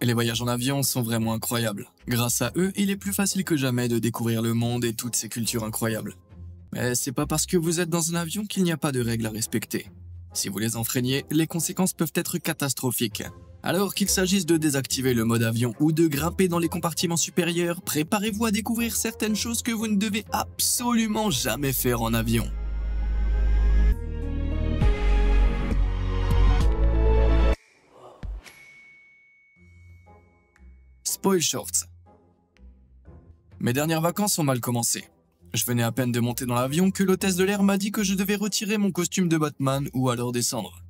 Les voyages en avion sont vraiment incroyables. Grâce à eux, il est plus facile que jamais de découvrir le monde et toutes ces cultures incroyables. Mais c'est pas parce que vous êtes dans un avion qu'il n'y a pas de règles à respecter. Si vous les enfreignez, les conséquences peuvent être catastrophiques. Alors qu'il s'agisse de désactiver le mode avion ou de grimper dans les compartiments supérieurs, préparez-vous à découvrir certaines choses que vous ne devez absolument jamais faire en avion. Spoil Shorts. Mes dernières vacances ont mal commencé. Je venais à peine de monter dans l'avion que l'hôtesse de l'air m'a dit que je devais retirer mon costume de Batman ou alors descendre.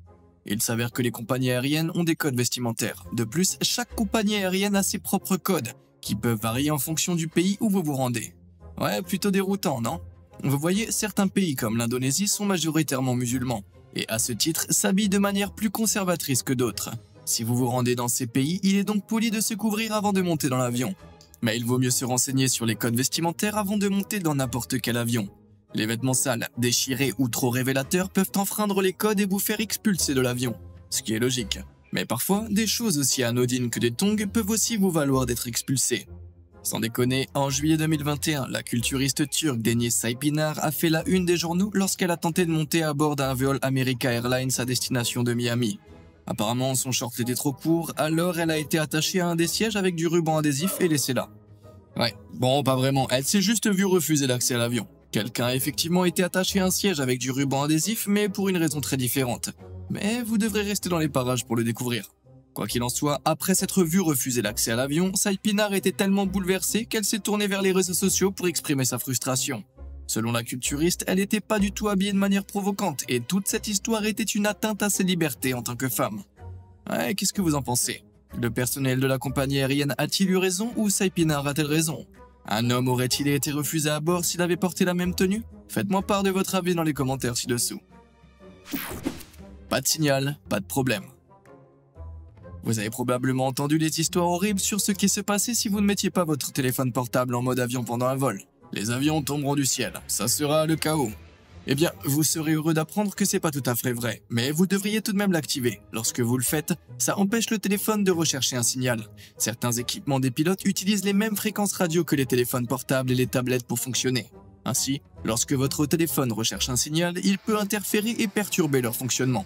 Il s'avère que les compagnies aériennes ont des codes vestimentaires. De plus, chaque compagnie aérienne a ses propres codes, qui peuvent varier en fonction du pays où vous vous rendez. Ouais, plutôt déroutant, non? Vous voyez, certains pays comme l'Indonésie sont majoritairement musulmans, et à ce titre s'habillent de manière plus conservatrice que d'autres. Si vous vous rendez dans ces pays, il est donc poli de se couvrir avant de monter dans l'avion. Mais il vaut mieux se renseigner sur les codes vestimentaires avant de monter dans n'importe quel avion. Les vêtements sales, déchirés ou trop révélateurs peuvent enfreindre les codes et vous faire expulser de l'avion. Ce qui est logique. Mais parfois, des choses aussi anodines que des tongs peuvent aussi vous valoir d'être expulsés. Sans déconner, en juillet 2021, la culturiste turque Deniz Saypinar a fait la une des journaux lorsqu'elle a tenté de monter à bord d'un vol America Airlines à destination de Miami. Apparemment, son short était trop court, alors elle a été attachée à un des sièges avec du ruban adhésif et laissée là. Ouais, bon, pas vraiment, elle s'est juste vue refuser l'accès à l'avion. Quelqu'un a effectivement été attaché à un siège avec du ruban adhésif, mais pour une raison très différente. Mais vous devrez rester dans les parages pour le découvrir. Quoi qu'il en soit, après s'être vue refuser l'accès à l'avion, Saypinar était tellement bouleversée qu'elle s'est tournée vers les réseaux sociaux pour exprimer sa frustration. Selon la culturiste, elle n'était pas du tout habillée de manière provocante, et toute cette histoire était une atteinte à ses libertés en tant que femme. Ouais, qu'est-ce que vous en pensez? Le personnel de la compagnie aérienne a-t-il eu raison ou Saypinar a-t-elle raison? Un homme aurait-il été refusé à bord s'il avait porté la même tenue? Faites-moi part de votre avis dans les commentaires ci-dessous. Pas de signal, pas de problème. Vous avez probablement entendu des histoires horribles sur ce qui se passait si vous ne mettiez pas votre téléphone portable en mode avion pendant un vol. Les avions tomberont du ciel, ça sera le chaos. Eh bien, vous serez heureux d'apprendre que c'est pas tout à fait vrai, mais vous devriez tout de même l'activer. Lorsque vous le faites, ça empêche le téléphone de rechercher un signal. Certains équipements des pilotes utilisent les mêmes fréquences radio que les téléphones portables et les tablettes pour fonctionner. Ainsi, lorsque votre téléphone recherche un signal, il peut interférer et perturber leur fonctionnement.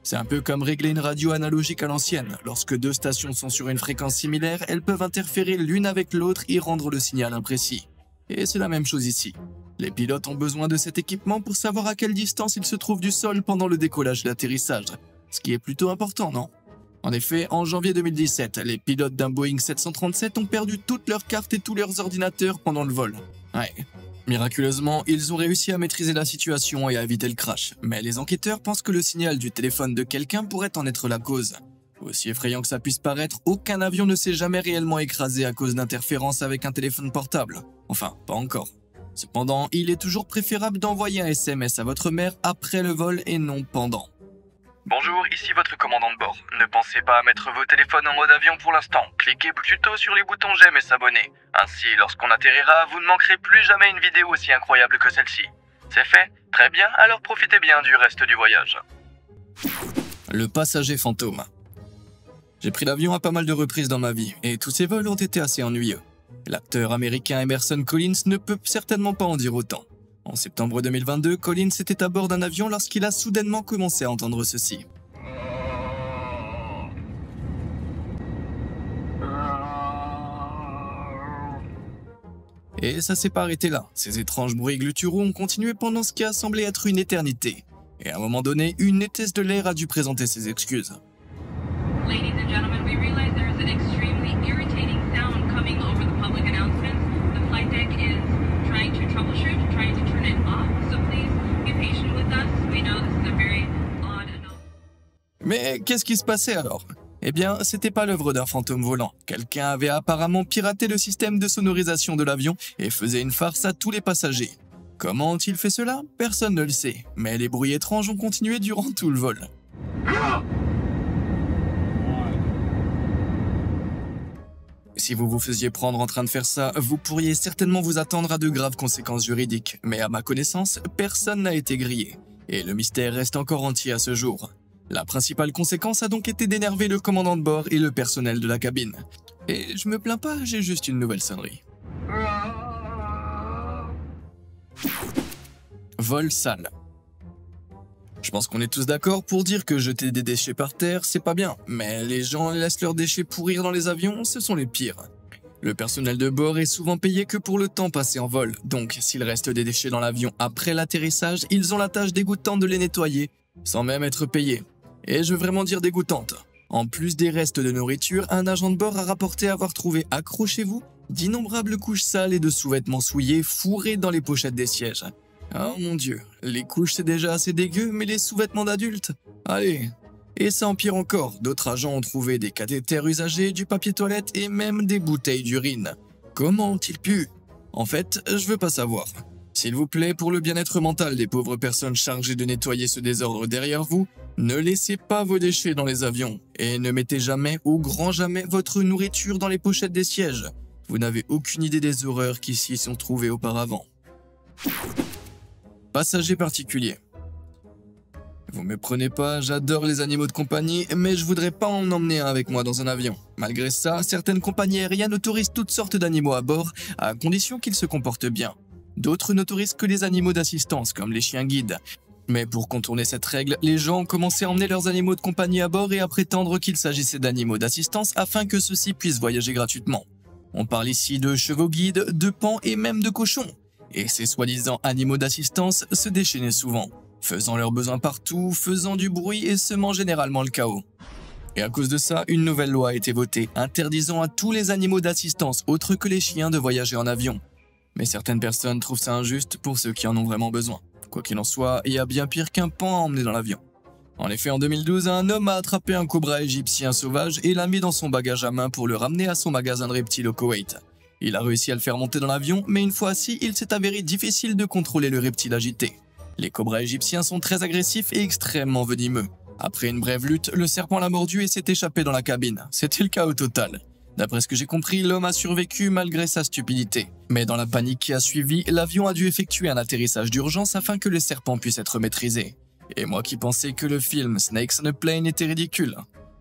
C'est un peu comme régler une radio analogique à l'ancienne. Lorsque deux stations sont sur une fréquence similaire, elles peuvent interférer l'une avec l'autre et rendre le signal imprécis. Et c'est la même chose ici. Les pilotes ont besoin de cet équipement pour savoir à quelle distance ils se trouvent du sol pendant le décollage et l'atterrissage. Ce qui est plutôt important, non? En effet, en janvier 2017, les pilotes d'un Boeing 737 ont perdu toutes leurs cartes et tous leurs ordinateurs pendant le vol. Ouais. Miraculeusement, ils ont réussi à maîtriser la situation et à éviter le crash. Mais les enquêteurs pensent que le signal du téléphone de quelqu'un pourrait en être la cause. Aussi effrayant que ça puisse paraître, aucun avion ne s'est jamais réellement écrasé à cause d'interférences avec un téléphone portable. Enfin, pas encore. Cependant, il est toujours préférable d'envoyer un SMS à votre mère après le vol et non pendant. Bonjour, ici votre commandant de bord. Ne pensez pas à mettre vos téléphones en mode avion pour l'instant. Cliquez plutôt sur les boutons j'aime et s'abonner. Ainsi, lorsqu'on atterrira, vous ne manquerez plus jamais une vidéo aussi incroyable que celle-ci. C'est fait? Très bien, alors profitez bien du reste du voyage. Le passager fantôme. J'ai pris l'avion à pas mal de reprises dans ma vie, et tous ces vols ont été assez ennuyeux. L'acteur américain Emerson Collins ne peut certainement pas en dire autant. En septembre 2022, Collins était à bord d'un avion lorsqu'il a soudainement commencé à entendre ceci. Et ça s'est pas arrêté là. Ces étranges bruits gutturaux ont continué pendant ce qui a semblé être une éternité. Et à un moment donné, une hôtesse de l'air a dû présenter ses excuses. Ladies and gentlemen, we realize there is an extremely irritating sound coming over the public announcements. The flight deck is trying to troubleshoot, trying to turn it off, so please be patient with us. We know this is a very odd announcement. Mais qu'est-ce qui se passait alors? Eh bien, c'était pas l'œuvre d'un fantôme volant. Quelqu'un avait apparemment piraté le système de sonorisation de l'avion et faisait une farce à tous les passagers. Comment ont-ils fait cela? Personne ne le sait, mais les bruits étranges ont continué durant tout le vol. Si vous vous faisiez prendre en train de faire ça, vous pourriez certainement vous attendre à de graves conséquences juridiques. Mais à ma connaissance, personne n'a été grillé. Et le mystère reste encore entier à ce jour. La principale conséquence a donc été d'énerver le commandant de bord et le personnel de la cabine. Et je me plains pas, j'ai juste une nouvelle sonnerie. Vol sale. Je pense qu'on est tous d'accord pour dire que jeter des déchets par terre, c'est pas bien, mais les gens laissent leurs déchets pourrir dans les avions, ce sont les pires. Le personnel de bord est souvent payé que pour le temps passé en vol, donc s'il reste des déchets dans l'avion après l'atterrissage, ils ont la tâche dégoûtante de les nettoyer, sans même être payés. Et je veux vraiment dire dégoûtante. En plus des restes de nourriture, un agent de bord a rapporté avoir trouvé, accrochez-vous, d'innombrables couches sales et de sous-vêtements souillés fourrés dans les pochettes des sièges. Oh mon dieu, les couches c'est déjà assez dégueu, mais les sous-vêtements d'adultes? Allez. Et ça empire encore, d'autres agents ont trouvé des cathéters usagés, du papier toilette et même des bouteilles d'urine. Comment ont-ils pu? En fait, je veux pas savoir. S'il vous plaît, pour le bien-être mental des pauvres personnes chargées de nettoyer ce désordre derrière vous, ne laissez pas vos déchets dans les avions et ne mettez jamais, au grand jamais, votre nourriture dans les pochettes des sièges. Vous n'avez aucune idée des horreurs qui s'y sont trouvées auparavant. Passager particulier. Vous me prenez pas, j'adore les animaux de compagnie, mais je voudrais pas en emmener un avec moi dans un avion. Malgré ça, certaines compagnies aériennes autorisent toutes sortes d'animaux à bord, à condition qu'ils se comportent bien. D'autres n'autorisent que les animaux d'assistance, comme les chiens guides. Mais pour contourner cette règle, les gens ont commencé à emmener leurs animaux de compagnie à bord et à prétendre qu'il s'agissait d'animaux d'assistance afin que ceux-ci puissent voyager gratuitement. On parle ici de chevaux guides, de paons et même de cochons. Et ces soi-disant animaux d'assistance se déchaînaient souvent, faisant leurs besoins partout, faisant du bruit et semant généralement le chaos. Et à cause de ça, une nouvelle loi a été votée, interdisant à tous les animaux d'assistance autres que les chiens de voyager en avion. Mais certaines personnes trouvent ça injuste pour ceux qui en ont vraiment besoin. Quoi qu'il en soit, il y a bien pire qu'un paon à emmener dans l'avion. En effet, en 2012, un homme a attrapé un cobra égyptien sauvage et l'a mis dans son bagage à main pour le ramener à son magasin de reptiles au Koweït. Il a réussi à le faire monter dans l'avion, mais une fois assis, il s'est avéré difficile de contrôler le reptile agité. Les cobras égyptiens sont très agressifs et extrêmement venimeux. Après une brève lutte, le serpent l'a mordu et s'est échappé dans la cabine. C'était le chaos total. D'après ce que j'ai compris, l'homme a survécu malgré sa stupidité. Mais dans la panique qui a suivi, l'avion a dû effectuer un atterrissage d'urgence afin que le serpent puisse être maîtrisé. Et moi qui pensais que le film Snakes on a Plane était ridicule.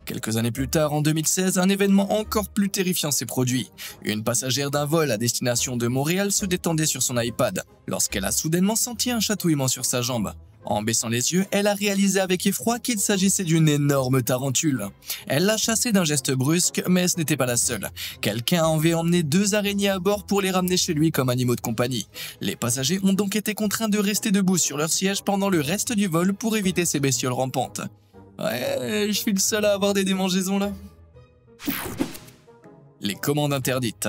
Quelques années plus tard, en 2016, un événement encore plus terrifiant s'est produit. Une passagère d'un vol à destination de Montréal se détendait sur son iPad, lorsqu'elle a soudainement senti un chatouillement sur sa jambe. En baissant les yeux, elle a réalisé avec effroi qu'il s'agissait d'une énorme tarentule. Elle l'a chassée d'un geste brusque, mais ce n'était pas la seule. Quelqu'un avait emmené 2 araignées à bord pour les ramener chez lui comme animaux de compagnie. Les passagers ont donc été contraints de rester debout sur leur siège pendant le reste du vol pour éviter ces bestioles rampantes. Ouais, je suis le seul à avoir des démangeaisons là. Les commandes interdites.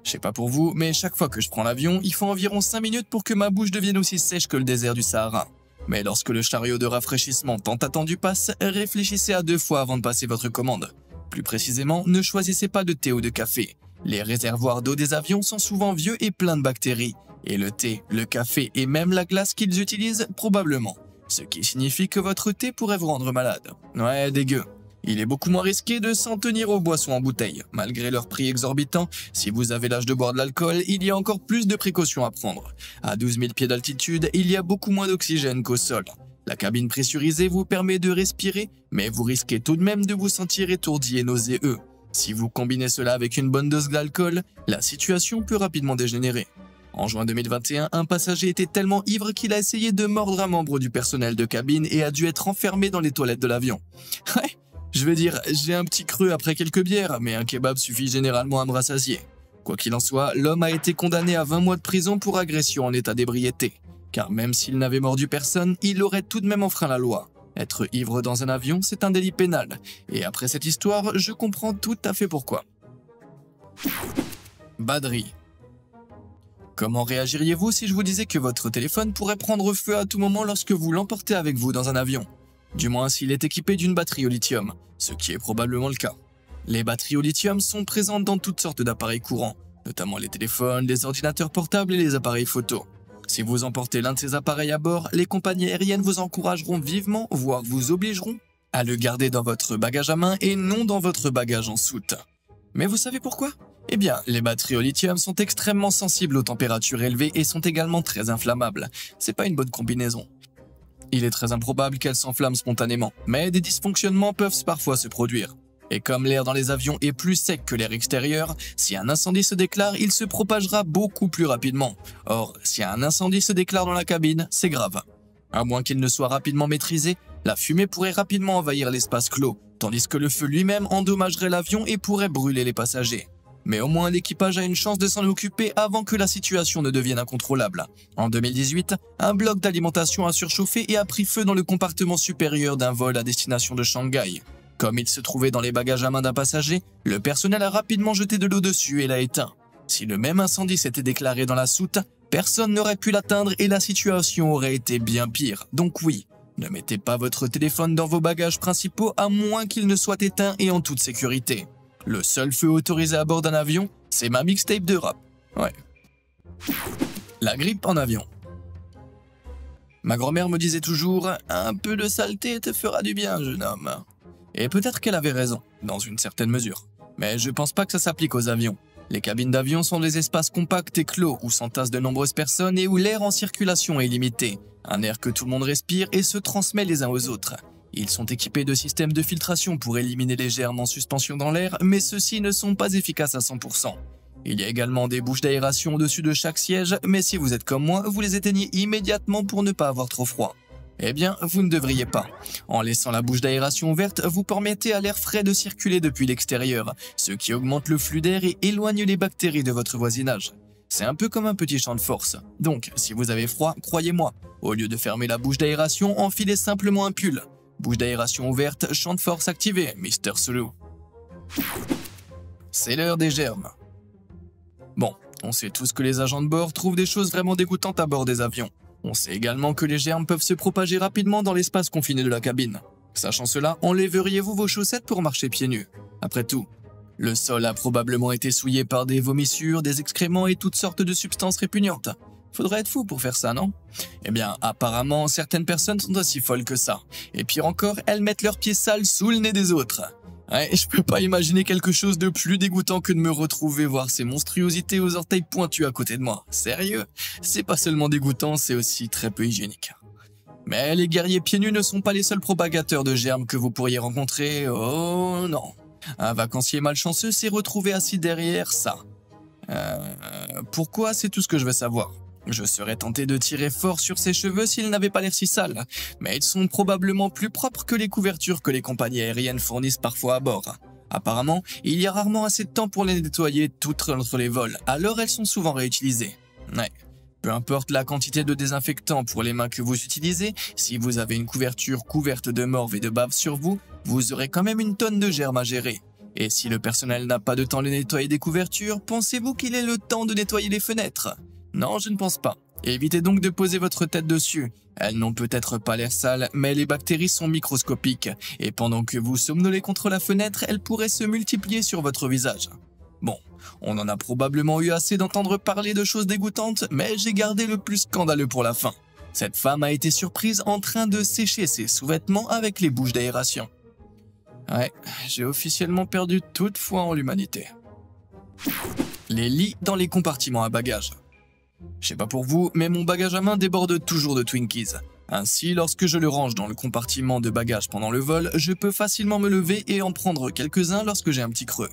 Je sais pas pour vous, mais chaque fois que je prends l'avion, il faut environ 5 minutes pour que ma bouche devienne aussi sèche que le désert du Sahara. Mais lorsque le chariot de rafraîchissement tant attendu passe, réfléchissez à 2 fois avant de passer votre commande. Plus précisément, ne choisissez pas de thé ou de café. Les réservoirs d'eau des avions sont souvent vieux et pleins de bactéries. Et le thé, le café et même la glace qu'ils utilisent, probablement. Ce qui signifie que votre thé pourrait vous rendre malade. Ouais, dégueu. Il est beaucoup moins risqué de s'en tenir aux boissons en bouteille. Malgré leur prix exorbitant, si vous avez l'âge de boire de l'alcool, il y a encore plus de précautions à prendre. À 12 000 pieds d'altitude, il y a beaucoup moins d'oxygène qu'au sol. La cabine pressurisée vous permet de respirer, mais vous risquez tout de même de vous sentir étourdi et nauséeux. Si vous combinez cela avec une bonne dose d'alcool, la situation peut rapidement dégénérer. En juin 2021, un passager était tellement ivre qu'il a essayé de mordre un membre du personnel de cabine et a dû être enfermé dans les toilettes de l'avion. Ouais, je veux dire, j'ai un petit creux après quelques bières, mais un kebab suffit généralement à me rassasier. Quoi qu'il en soit, l'homme a été condamné à 20 mois de prison pour agression en état d'ébriété. Car même s'il n'avait mordu personne, il aurait tout de même enfreint la loi. Être ivre dans un avion, c'est un délit pénal. Et après cette histoire, je comprends tout à fait pourquoi. Baderie. Comment réagiriez-vous si je vous disais que votre téléphone pourrait prendre feu à tout moment lorsque vous l'emportez avec vous dans un avion? Du moins s'il est équipé d'une batterie au lithium, ce qui est probablement le cas. Les batteries au lithium sont présentes dans toutes sortes d'appareils courants, notamment les téléphones, les ordinateurs portables et les appareils photo. Si vous emportez l'un de ces appareils à bord, les compagnies aériennes vous encourageront vivement, voire vous obligeront, à le garder dans votre bagage à main et non dans votre bagage en soute. Mais vous savez pourquoi ? Eh bien, les batteries au lithium sont extrêmement sensibles aux températures élevées et sont également très inflammables. C'est pas une bonne combinaison. Il est très improbable qu'elle s'enflamme spontanément, mais des dysfonctionnements peuvent parfois se produire. Et comme l'air dans les avions est plus sec que l'air extérieur, si un incendie se déclare, il se propagera beaucoup plus rapidement. Or, si un incendie se déclare dans la cabine, c'est grave. À moins qu'il ne soit rapidement maîtrisé, la fumée pourrait rapidement envahir l'espace clos, tandis que le feu lui-même endommagerait l'avion et pourrait brûler les passagers. Mais au moins l'équipage a une chance de s'en occuper avant que la situation ne devienne incontrôlable. En 2018, un bloc d'alimentation a surchauffé et a pris feu dans le compartiment supérieur d'un vol à destination de Shanghai. Comme il se trouvait dans les bagages à main d'un passager, le personnel a rapidement jeté de l'eau dessus et l'a éteint. Si le même incendie s'était déclaré dans la soute, personne n'aurait pu l'atteindre et la situation aurait été bien pire. Donc oui, ne mettez pas votre téléphone dans vos bagages principaux à moins qu'il ne soit éteint et en toute sécurité. Le seul feu autorisé à bord d'un avion, c'est ma mixtape de rap. Ouais. La grippe en avion. Ma grand-mère me disait toujours « Un peu de saleté te fera du bien, jeune homme ». Et peut-être qu'elle avait raison, dans une certaine mesure. Mais je pense pas que ça s'applique aux avions. Les cabines d'avion sont des espaces compacts et clos où s'entassent de nombreuses personnes et où l'air en circulation est limité. Un air que tout le monde respire et se transmet les uns aux autres. Ils sont équipés de systèmes de filtration pour éliminer les germes en suspension dans l'air, mais ceux-ci ne sont pas efficaces à 100%. Il y a également des bouches d'aération au-dessus de chaque siège, mais si vous êtes comme moi, vous les éteignez immédiatement pour ne pas avoir trop froid. Eh bien, vous ne devriez pas. En laissant la bouche d'aération ouverte, vous permettez à l'air frais de circuler depuis l'extérieur, ce qui augmente le flux d'air et éloigne les bactéries de votre voisinage. C'est un peu comme un petit champ de force. Donc, si vous avez froid, croyez-moi, au lieu de fermer la bouche d'aération, enfilez simplement un pull. Bouche d'aération ouverte, champ de force activé, Mr. Sulu. C'est l'heure des germes. Bon, on sait tous que les agents de bord trouvent des choses vraiment dégoûtantes à bord des avions. On sait également que les germes peuvent se propager rapidement dans l'espace confiné de la cabine. Sachant cela, enlèveriez-vous vos chaussettes pour marcher pieds nus? Après tout, le sol a probablement été souillé par des vomissures, des excréments et toutes sortes de substances répugnantes. Faudrait être fou pour faire ça, non? Eh bien, apparemment, certaines personnes sont aussi folles que ça. Et pire encore, elles mettent leurs pieds sales sous le nez des autres. Ouais, je peux pas imaginer quelque chose de plus dégoûtant que de me retrouver voir ces monstruosités aux orteils pointus à côté de moi. Sérieux? C'est pas seulement dégoûtant, c'est aussi très peu hygiénique. Mais les guerriers pieds nus ne sont pas les seuls propagateurs de germes que vous pourriez rencontrer, oh non. Un vacancier malchanceux s'est retrouvé assis derrière ça. Pourquoi? C'est tout ce que je veux savoir. Je serais tenté de tirer fort sur ses cheveux s'ils n'avaient pas l'air si sales, mais ils sont probablement plus propres que les couvertures que les compagnies aériennes fournissent parfois à bord. Apparemment, il y a rarement assez de temps pour les nettoyer toutes entre les vols, alors elles sont souvent réutilisées. Ouais. Peu importe la quantité de désinfectant pour les mains que vous utilisez, si vous avez une couverture couverte de morve et de bave sur vous, vous aurez quand même une tonne de germes à gérer. Et si le personnel n'a pas de temps de nettoyer des couvertures, pensez-vous qu'il ait le temps de nettoyer les fenêtres? Non, je ne pense pas. Évitez donc de poser votre tête dessus. Elles n'ont peut-être pas l'air sales, mais les bactéries sont microscopiques, et pendant que vous somnolez contre la fenêtre, elles pourraient se multiplier sur votre visage. Bon, on en a probablement eu assez d'entendre parler de choses dégoûtantes, mais j'ai gardé le plus scandaleux pour la fin. Cette femme a été surprise en train de sécher ses sous-vêtements avec les bouches d'aération. Ouais, j'ai officiellement perdu toute foi en l'humanité. Les lits dans les compartiments à bagages. Je sais pas pour vous, mais mon bagage à main déborde toujours de Twinkies. Ainsi, lorsque je le range dans le compartiment de bagages pendant le vol, je peux facilement me lever et en prendre quelques-uns lorsque j'ai un petit creux.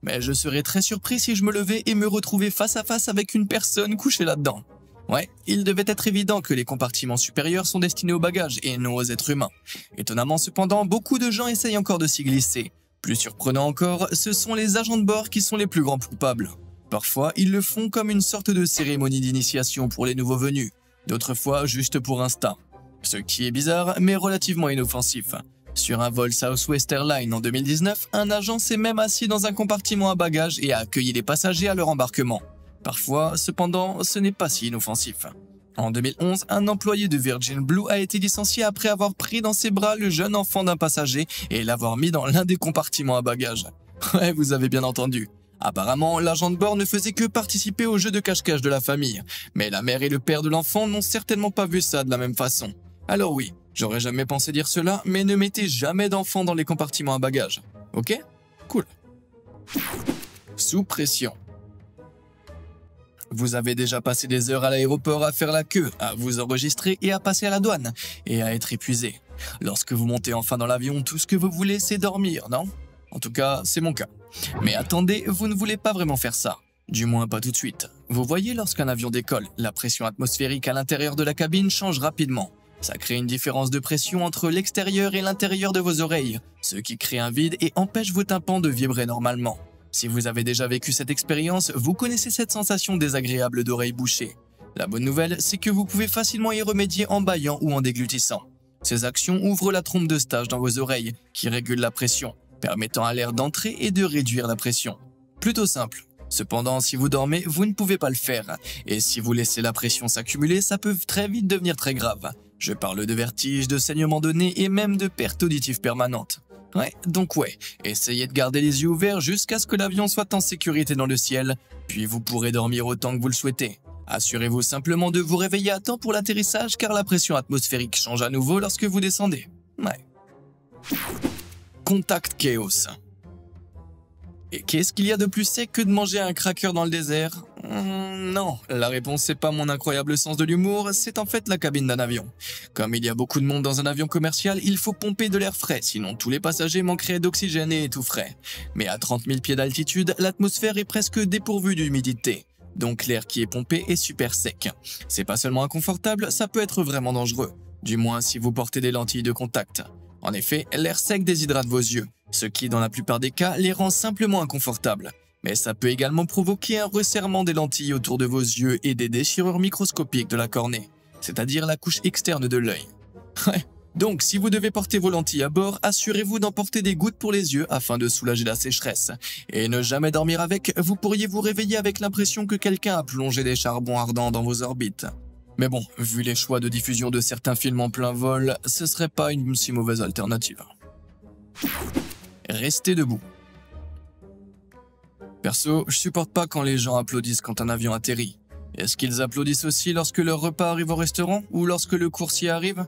Mais je serais très surpris si je me levais et me retrouvais face à face avec une personne couchée là-dedans. Ouais, il devait être évident que les compartiments supérieurs sont destinés aux bagages et non aux êtres humains. Étonnamment cependant, beaucoup de gens essayent encore de s'y glisser. Plus surprenant encore, ce sont les agents de bord qui sont les plus grands coupables. Parfois, ils le font comme une sorte de cérémonie d'initiation pour les nouveaux venus, d'autres fois juste pour Insta. Ce qui est bizarre, mais relativement inoffensif. Sur un vol Southwest Airlines en 2019, un agent s'est même assis dans un compartiment à bagages et a accueilli les passagers à leur embarquement. Parfois, cependant, ce n'est pas si inoffensif. En 2011, un employé de Virgin Blue a été licencié après avoir pris dans ses bras le jeune enfant d'un passager et l'avoir mis dans l'un des compartiments à bagages. Ouais, vous avez bien entendu. Apparemment, l'agent de bord ne faisait que participer au jeu de cache-cache de la famille, mais la mère et le père de l'enfant n'ont certainement pas vu ça de la même façon. Alors oui, j'aurais jamais pensé dire cela, mais ne mettez jamais d'enfants dans les compartiments à bagages. Ok? Cool. Sous pression. Vous avez déjà passé des heures à l'aéroport à faire la queue, à vous enregistrer et à passer à la douane, et à être épuisé. Lorsque vous montez enfin dans l'avion, tout ce que vous voulez, c'est dormir, non? En tout cas, c'est mon cas. Mais attendez, vous ne voulez pas vraiment faire ça. Du moins pas tout de suite. Vous voyez, lorsqu'un avion décolle, la pression atmosphérique à l'intérieur de la cabine change rapidement. Ça crée une différence de pression entre l'extérieur et l'intérieur de vos oreilles, ce qui crée un vide et empêche vos tympans de vibrer normalement. Si vous avez déjà vécu cette expérience, vous connaissez cette sensation désagréable d'oreilles bouchées. La bonne nouvelle, c'est que vous pouvez facilement y remédier en bâillant ou en déglutissant. Ces actions ouvrent la trompe de stage dans vos oreilles, qui régule la pression, permettant à l'air d'entrer et de réduire la pression. Plutôt simple. Cependant, si vous dormez, vous ne pouvez pas le faire. Et si vous laissez la pression s'accumuler, ça peut très vite devenir très grave. Je parle de vertiges, de saignements de nez et même de perte auditive permanente. Donc essayez de garder les yeux ouverts jusqu'à ce que l'avion soit en sécurité dans le ciel, puis vous pourrez dormir autant que vous le souhaitez. Assurez-vous simplement de vous réveiller à temps pour l'atterrissage car la pression atmosphérique change à nouveau lorsque vous descendez. Contact Chaos. Et qu'est-ce qu'il y a de plus sec que de manger un cracker dans le désert? Non, la réponse c'est pas mon incroyable sens de l'humour, c'est en fait la cabine d'un avion. Comme il y a beaucoup de monde dans un avion commercial, il faut pomper de l'air frais, sinon tous les passagers manqueraient d'oxygène et tout frais. Mais à 30 000 pieds d'altitude, l'atmosphère est presque dépourvue d'humidité. Donc l'air qui est pompé est super sec. C'est pas seulement inconfortable, ça peut être vraiment dangereux. Du moins si vous portez des lentilles de contact. En effet, l'air sec déshydrate vos yeux, ce qui dans la plupart des cas les rend simplement inconfortables. Mais ça peut également provoquer un resserrement des lentilles autour de vos yeux et des déchirures microscopiques de la cornée, c'est-à-dire la couche externe de l'œil. Donc si vous devez porter vos lentilles à bord, assurez-vous d'emporter des gouttes pour les yeux afin de soulager la sécheresse. Et ne jamais dormir avec, vous pourriez vous réveiller avec l'impression que quelqu'un a plongé des charbons ardents dans vos orbites. Mais bon, vu les choix de diffusion de certains films en plein vol, ce serait pas une si mauvaise alternative. Restez debout. Perso, je supporte pas quand les gens applaudissent quand un avion atterrit. Est-ce qu'ils applaudissent aussi lorsque leur repas arrive au restaurant ou lorsque le coursier arrive?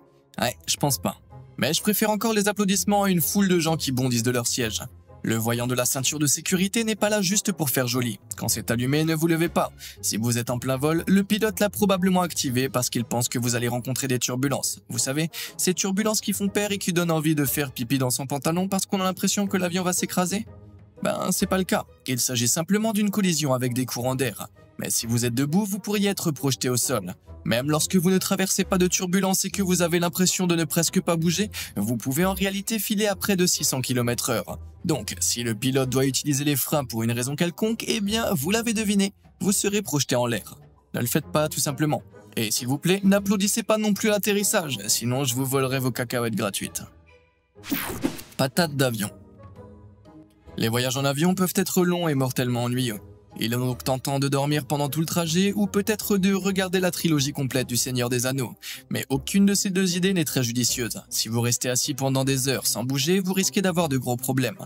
Je pense pas. Mais je préfère encore les applaudissements à une foule de gens qui bondissent de leur siège. Le voyant de la ceinture de sécurité n'est pas là juste pour faire joli. Quand c'est allumé, ne vous levez pas. Si vous êtes en plein vol, le pilote l'a probablement activé parce qu'il pense que vous allez rencontrer des turbulences. Vous savez, ces turbulences qui font peur et qui donnent envie de faire pipi dans son pantalon parce qu'on a l'impression que l'avion va s'écraser? C'est pas le cas. Il s'agit simplement d'une collision avec des courants d'air. Mais si vous êtes debout, vous pourriez être projeté au sol. Même lorsque vous ne traversez pas de turbulence et que vous avez l'impression de ne presque pas bouger, vous pouvez en réalité filer à près de 600 km/h. Donc, si le pilote doit utiliser les freins pour une raison quelconque, eh bien, vous l'avez deviné, vous serez projeté en l'air. Ne le faites pas, tout simplement. Et s'il vous plaît, n'applaudissez pas non plus l'atterrissage, sinon je vous volerai vos cacahuètes gratuites. Patate d'avion. Les voyages en avion peuvent être longs et mortellement ennuyeux. Il est donc tentant de dormir pendant tout le trajet ou peut-être de regarder la trilogie complète du Seigneur des Anneaux. Mais aucune de ces deux idées n'est très judicieuse. Si vous restez assis pendant des heures sans bouger, vous risquez d'avoir de gros problèmes.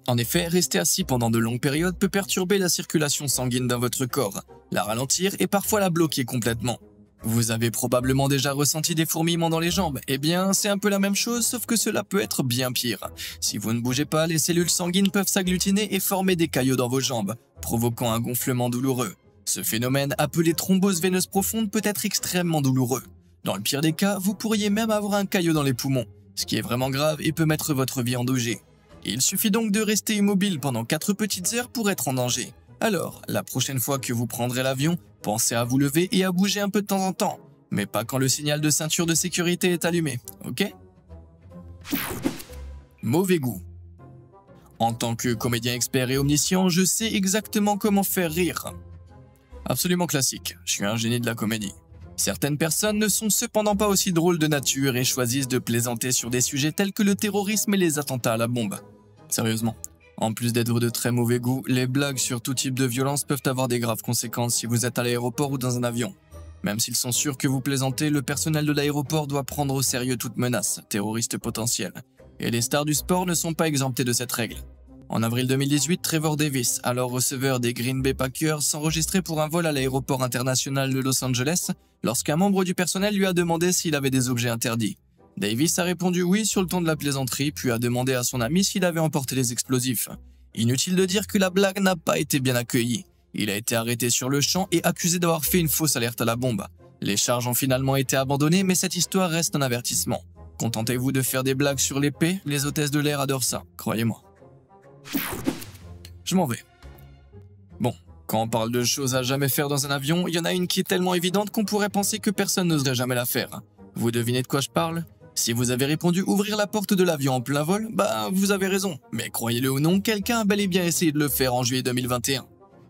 En effet, rester assis pendant de longues périodes peut perturber la circulation sanguine dans votre corps, la ralentir et parfois la bloquer complètement. Vous avez probablement déjà ressenti des fourmillements dans les jambes. Eh bien, c'est un peu la même chose, sauf que cela peut être bien pire. Si vous ne bougez pas, les cellules sanguines peuvent s'agglutiner et former des caillots dans vos jambes, provoquant un gonflement douloureux. Ce phénomène, appelé thrombose veineuse profonde, peut être extrêmement douloureux. Dans le pire des cas, vous pourriez même avoir un caillot dans les poumons, ce qui est vraiment grave et peut mettre votre vie en danger. Il suffit donc de rester immobile pendant 4 petites heures pour être en danger. Alors, la prochaine fois que vous prendrez l'avion, pensez à vous lever et à bouger un peu de temps en temps, mais pas quand le signal de ceinture de sécurité est allumé, ok? Mauvais goût. En tant que comédien expert et omniscient, je sais exactement comment faire rire. Absolument classique, je suis un génie de la comédie. Certaines personnes ne sont cependant pas aussi drôles de nature et choisissent de plaisanter sur des sujets tels que le terrorisme et les attentats à la bombe. Sérieusement. En plus d'être de très mauvais goût, les blagues sur tout type de violence peuvent avoir des graves conséquences si vous êtes à l'aéroport ou dans un avion. Même s'ils sont sûrs que vous plaisantez, le personnel de l'aéroport doit prendre au sérieux toute menace, terroriste potentielle. Et les stars du sport ne sont pas exemptés de cette règle. En avril 2018, Trevor Davis, alors receveur des Green Bay Packers, s'enregistrait pour un vol à l'aéroport international de Los Angeles lorsqu'un membre du personnel lui a demandé s'il avait des objets interdits. Davis a répondu oui sur le ton de la plaisanterie, puis a demandé à son ami s'il avait emporté les explosifs. Inutile de dire que la blague n'a pas été bien accueillie. Il a été arrêté sur le champ et accusé d'avoir fait une fausse alerte à la bombe. Les charges ont finalement été abandonnées, mais cette histoire reste un avertissement. Contentez-vous de faire des blagues sur l'épée, les hôtesses de l'air adorent ça, croyez-moi. Je m'en vais. Bon, quand on parle de choses à jamais faire dans un avion, il y en a une qui est tellement évidente qu'on pourrait penser que personne n'oserait jamais la faire. Vous devinez de quoi je parle? Si vous avez répondu ouvrir la porte de l'avion en plein vol, bah vous avez raison. Mais croyez-le ou non, quelqu'un a bel et bien essayé de le faire en juillet 2021.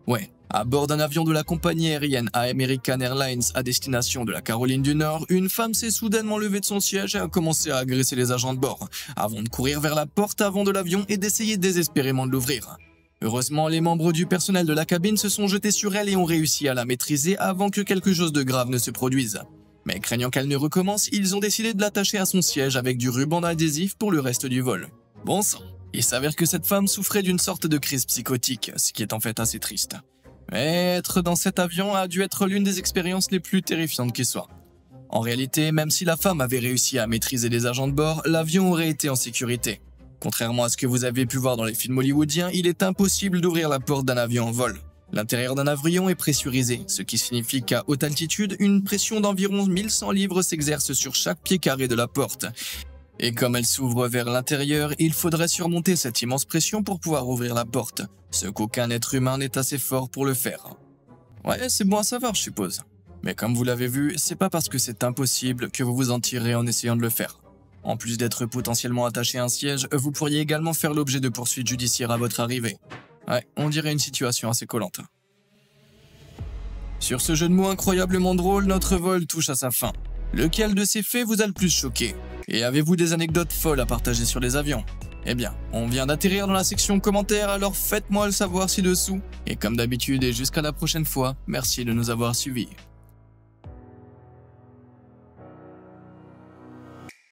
Ouais, à bord d'un avion de la compagnie aérienne American Airlines à destination de la Caroline du Nord, une femme s'est soudainement levée de son siège et a commencé à agresser les agents de bord, avant de courir vers la porte avant de l'avion et d'essayer désespérément de l'ouvrir. Heureusement, les membres du personnel de la cabine se sont jetés sur elle et ont réussi à la maîtriser avant que quelque chose de grave ne se produise. Mais craignant qu'elle ne recommence, ils ont décidé de l'attacher à son siège avec du ruban adhésif pour le reste du vol. Bon sang, il s'avère que cette femme souffrait d'une sorte de crise psychotique, ce qui est en fait assez triste. Mais être dans cet avion a dû être l'une des expériences les plus terrifiantes qui soit. En réalité, même si la femme avait réussi à maîtriser les agents de bord, l'avion aurait été en sécurité. Contrairement à ce que vous avez pu voir dans les films hollywoodiens, il est impossible d'ouvrir la porte d'un avion en vol. L'intérieur d'un avion est pressurisé, ce qui signifie qu'à haute altitude, une pression d'environ 1100 livres s'exerce sur chaque pied carré de la porte. Et comme elle s'ouvre vers l'intérieur, il faudrait surmonter cette immense pression pour pouvoir ouvrir la porte, ce qu'aucun être humain n'est assez fort pour le faire. Ouais, c'est bon à savoir, je suppose. Mais comme vous l'avez vu, c'est pas parce que c'est impossible que vous vous en tirez en essayant de le faire. En plus d'être potentiellement attaché à un siège, vous pourriez également faire l'objet de poursuites judiciaires à votre arrivée. Ouais, on dirait une situation assez collante. Sur ce jeu de mots incroyablement drôle, notre vol touche à sa fin. Lequel de ces faits vous a le plus choqué? Et avez-vous des anecdotes folles à partager sur les avions? Eh bien, on vient d'atterrir dans la section commentaires, alors faites-moi le savoir ci-dessous. Et comme d'habitude et jusqu'à la prochaine fois, merci de nous avoir suivis.